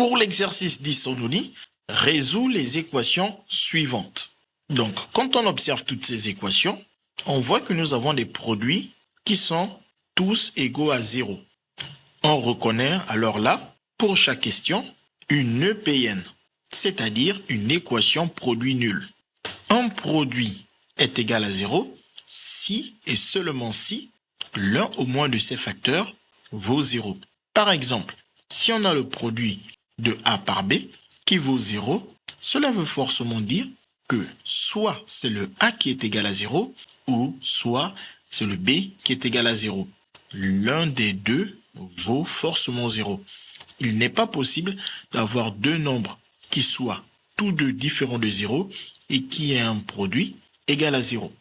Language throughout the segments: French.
Pour l'exercice 10, on nous dit « Résous les équations suivantes ». Donc, quand on observe toutes ces équations, on voit que nous avons des produits qui sont tous égaux à 0. On reconnaît alors là, pour chaque question, une EPN, c'est-à-dire une équation produit nul. Un produit est égal à 0 si et seulement si l'un au moins de ces facteurs vaut 0. Par exemple, si on a le produit de A par B qui vaut 0, cela veut forcément dire que soit c'est le A qui est égal à 0 ou soit c'est le B qui est égal à 0. L'un des deux vaut forcément 0. Il n'est pas possible d'avoir deux nombres qui soient tous deux différents de 0 et qui aient un produit égal à 0.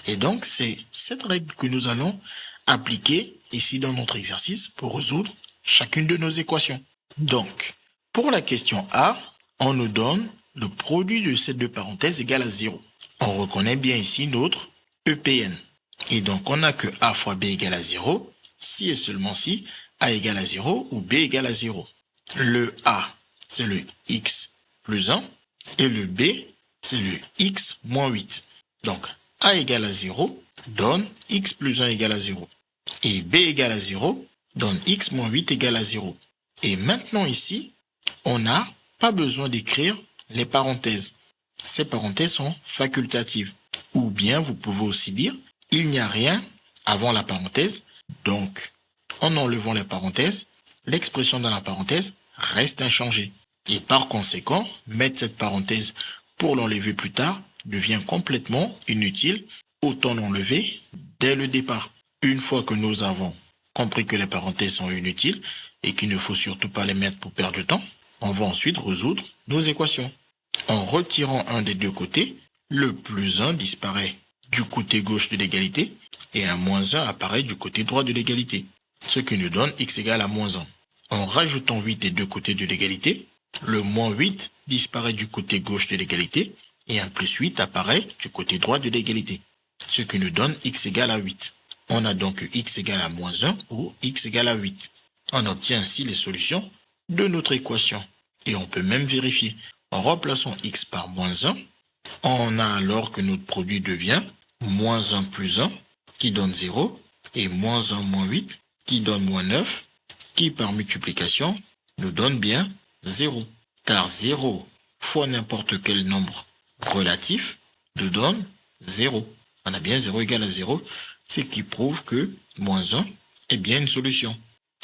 Et donc, c'est cette règle que nous allons appliquer ici dans notre exercice pour résoudre chacune de nos équations. Donc, pour la question A, on nous donne le produit de ces deux parenthèses égal à 0. On reconnaît bien ici notre EPN. Et donc, on n'a que A fois B égale à 0, si et seulement si A égale à 0 ou B égale à 0. Le A, c'est le X plus 1 et le B, c'est le X moins 8. Donc, A égale à 0 donne X plus 1 égale à 0. Et B égale à 0 donne X moins 8 égale à 0. Et maintenant ici, on n'a pas besoin d'écrire les parenthèses. Ces parenthèses sont facultatives. Ou bien vous pouvez aussi dire, il n'y a rien avant la parenthèse. Donc, en enlevant les parenthèses, l'expression dans la parenthèse reste inchangée. Et par conséquent, mettre cette parenthèse pour l'enlever plus tard devient complètement inutile. Autant l'enlever dès le départ. Une fois que nous avons compris que les parenthèses sont inutiles et qu'il ne faut surtout pas les mettre pour perdre du temps, on va ensuite résoudre nos équations. En retirant un des deux côtés, le plus 1 disparaît du côté gauche de l'égalité et un moins 1 apparaît du côté droit de l'égalité, ce qui nous donne x égale à moins 1. En rajoutant 8 des deux côtés de l'égalité, le moins 8 disparaît du côté gauche de l'égalité et un plus 8 apparaît du côté droit de l'égalité, ce qui nous donne x égale à 8. On a donc x égale à moins 1 ou x égale à 8. On obtient ainsi les solutions de notre équation. Et on peut même vérifier. En remplaçant x par moins 1, on a alors que notre produit devient moins 1 plus 1 qui donne 0 et moins 1 moins 8 qui donne moins 9 qui par multiplication nous donne bien 0. Car 0 fois n'importe quel nombre relatif nous donne 0. On a bien 0 égale à 0, ce qui prouve que moins 1 est bien une solution.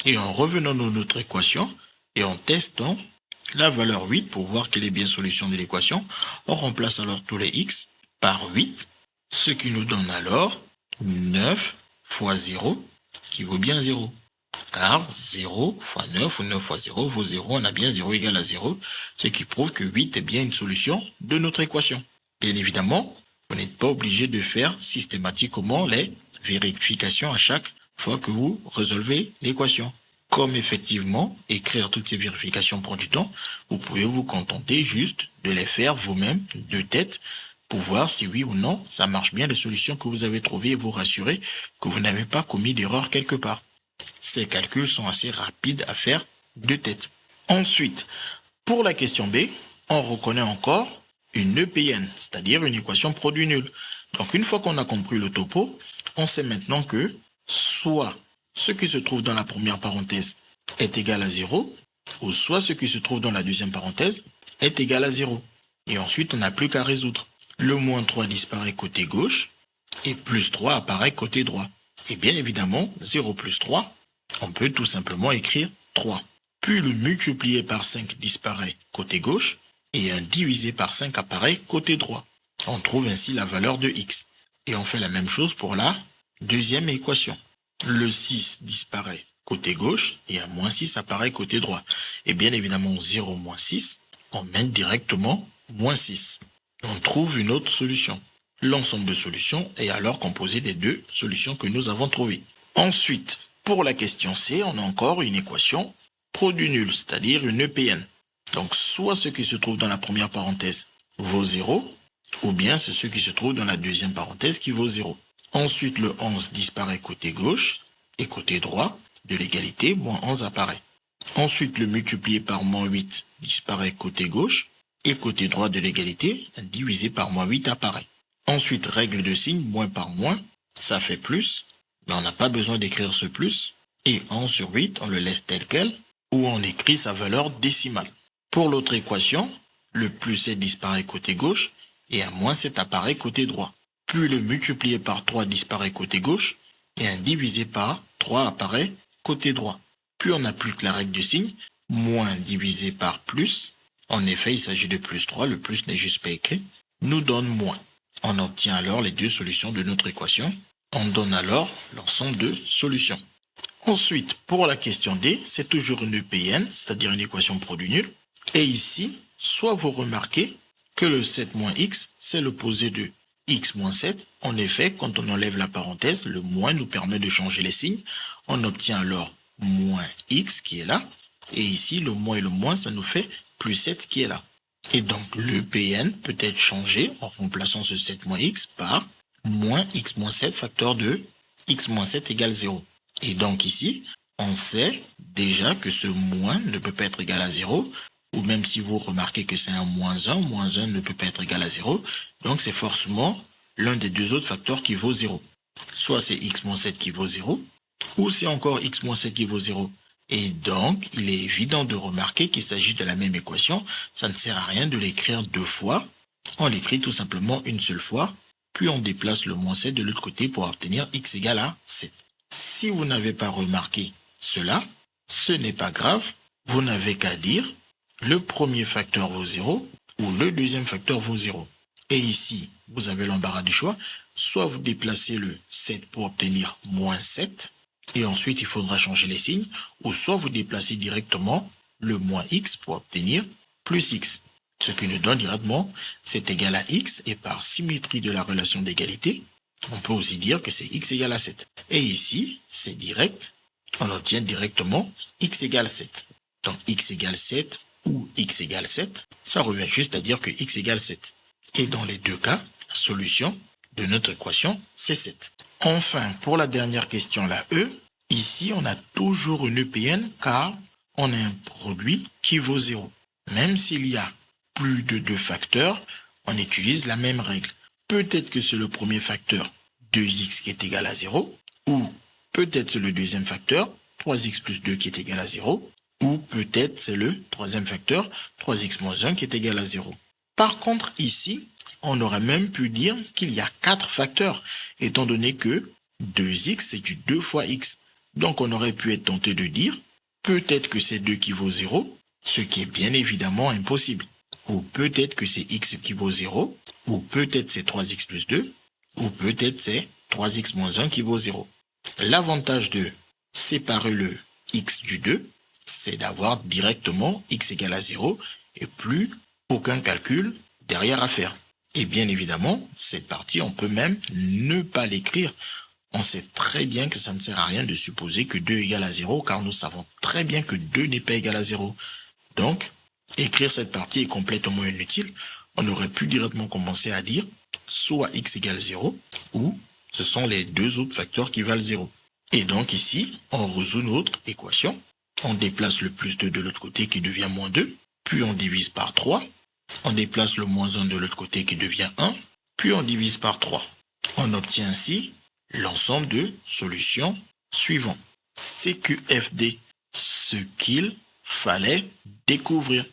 Et en revenant dans notre équation et en testant la valeur 8 pour voir quelle est bien solution de l'équation, on remplace alors tous les x par 8, ce qui nous donne alors 9 fois 0 qui vaut bien 0. Car 0 fois 9 ou 9 fois 0 vaut 0, on a bien 0 égale à 0, ce qui prouve que 8 est bien une solution de notre équation. Bien évidemment, vous n'êtes pas obligé de faire systématiquement les vérifications à chaque fois que vous résolvez l'équation. Comme effectivement, écrire toutes ces vérifications prend du temps, vous pouvez vous contenter juste de les faire vous-même de tête pour voir si oui ou non ça marche bien les solutions que vous avez trouvées et vous rassurer que vous n'avez pas commis d'erreur quelque part. Ces calculs sont assez rapides à faire de tête. Ensuite, pour la question B, on reconnaît encore une EPN, c'est-à-dire une équation produit nul. Donc une fois qu'on a compris le topo, on sait maintenant que soit ce qui se trouve dans la première parenthèse est égal à 0, ou soit ce qui se trouve dans la deuxième parenthèse est égal à 0. Et ensuite, on n'a plus qu'à résoudre. Le moins 3 disparaît côté gauche, et plus 3 apparaît côté droit. Et bien évidemment, 0 plus 3, on peut tout simplement écrire 3. Puis le multiplié par 5 disparaît côté gauche, et un divisé par 5 apparaît côté droit. On trouve ainsi la valeur de x. Et on fait la même chose pour la deuxième équation. Le 6 disparaît côté gauche et un moins 6 apparaît côté droit. Et bien évidemment, 0 moins 6, on mène directement moins 6. On trouve une autre solution. L'ensemble de solutions est alors composé des deux solutions que nous avons trouvées. Ensuite, pour la question C, on a encore une équation produit nul, c'est-à-dire une EPN. Donc, soit ce qui se trouve dans la première parenthèse vaut 0, ou bien c'est ce qui se trouve dans la deuxième parenthèse qui vaut 0. Ensuite, le 11 disparaît côté gauche et côté droit de l'égalité, moins 11 apparaît. Ensuite, le multiplié par moins 8 disparaît côté gauche. Et côté droit de l'égalité, divisé par moins 8 apparaît. Ensuite, règle de signe, moins par moins, ça fait plus. Mais on n'a pas besoin d'écrire ce plus. Et 11 sur 8, on le laisse tel quel, ou on écrit sa valeur décimale. Pour l'autre équation, le plus 7 disparaît côté gauche, et un moins 7 apparaît côté droit. Puis le multiplié par 3 disparaît côté gauche, et un divisé par 3 apparaît côté droit. Puis on applique la règle de signe, moins divisé par plus. En effet, il s'agit de plus 3, le plus n'est juste pas écrit, nous donne moins. On obtient alors les deux solutions de notre équation. On donne alors l'ensemble de solutions. Ensuite, pour la question D, c'est toujours une EPN, c'est-à-dire une équation produit nul. Et ici, soit vous remarquez que le 7 moins x, c'est l'opposé de x moins 7. En effet, quand on enlève la parenthèse, le moins nous permet de changer les signes. On obtient alors moins x qui est là. Et ici, le moins et le moins, ça nous fait plus 7 qui est là. Et donc, le PN peut être changé en remplaçant ce 7 moins x par moins x moins 7 facteur de x moins 7 égale 0. Et donc ici, on sait déjà que ce moins ne peut pas être égal à 0, ou même si vous remarquez que c'est un moins 1 ne peut pas être égal à 0. Donc c'est forcément l'un des deux autres facteurs qui vaut 0. Soit c'est x moins 7 qui vaut 0, ou c'est encore x moins 7 qui vaut 0. Et donc, il est évident de remarquer qu'il s'agit de la même équation. Ça ne sert à rien de l'écrire deux fois. On l'écrit tout simplement une seule fois, puis on déplace le moins 7 de l'autre côté pour obtenir x égale à 7. Si vous n'avez pas remarqué cela, ce n'est pas grave. Vous n'avez qu'à dire le premier facteur vaut 0 ou le deuxième facteur vaut 0. Et ici, vous avez l'embarras du choix. Soit vous déplacez le 7 pour obtenir moins 7, et ensuite il faudra changer les signes, ou soit vous déplacez directement le moins x pour obtenir plus x. Ce qui nous donne directement, c'est égal à x, et par symétrie de la relation d'égalité, on peut aussi dire que c'est x égale à 7. Et ici, c'est direct, on obtient directement x égale 7. Donc x égale 7 ou x égale 7, ça revient juste à dire que x égale 7. Et dans les deux cas, la solution de notre équation, c'est 7. Enfin, pour la dernière question, la E, ici, on a toujours une EPN car on a un produit qui vaut 0. Même s'il y a plus de deux facteurs, on utilise la même règle. Peut-être que c'est le premier facteur, 2x qui est égal à 0, ou peut-être c'est le deuxième facteur, 3x plus 2 qui est égal à 0, ou peut-être c'est le troisième facteur, 3x moins 1 qui est égal à 0. Par contre, ici, on aurait même pu dire qu'il y a 4 facteurs, étant donné que 2x, c'est du 2 fois x. Donc, on aurait pu être tenté de dire, peut-être que c'est 2 qui vaut 0, ce qui est bien évidemment impossible. Ou peut-être que c'est x qui vaut 0, ou peut-être c'est 3x plus 2, ou peut-être c'est 3x moins 1 qui vaut 0. L'avantage de séparer le x du 2, c'est d'avoir directement x égale à 0 et plus aucun calcul derrière à faire. Et bien évidemment, cette partie, on peut même ne pas l'écrire. On sait très bien que ça ne sert à rien de supposer que 2 égale à 0, car nous savons très bien que 2 n'est pas égal à 0. Donc, écrire cette partie est complètement inutile. On aurait pu directement commencer à dire soit x égale 0, ou ce sont les deux autres facteurs qui valent 0. Et donc ici, on résout notre équation. On déplace le plus 2 de l'autre côté qui devient moins 2, puis on divise par 3. On déplace le moins 1 de l'autre côté qui devient 1, puis on divise par 3. On obtient ainsi l'ensemble de solutions suivantes. CQFD, ce qu'il fallait découvrir.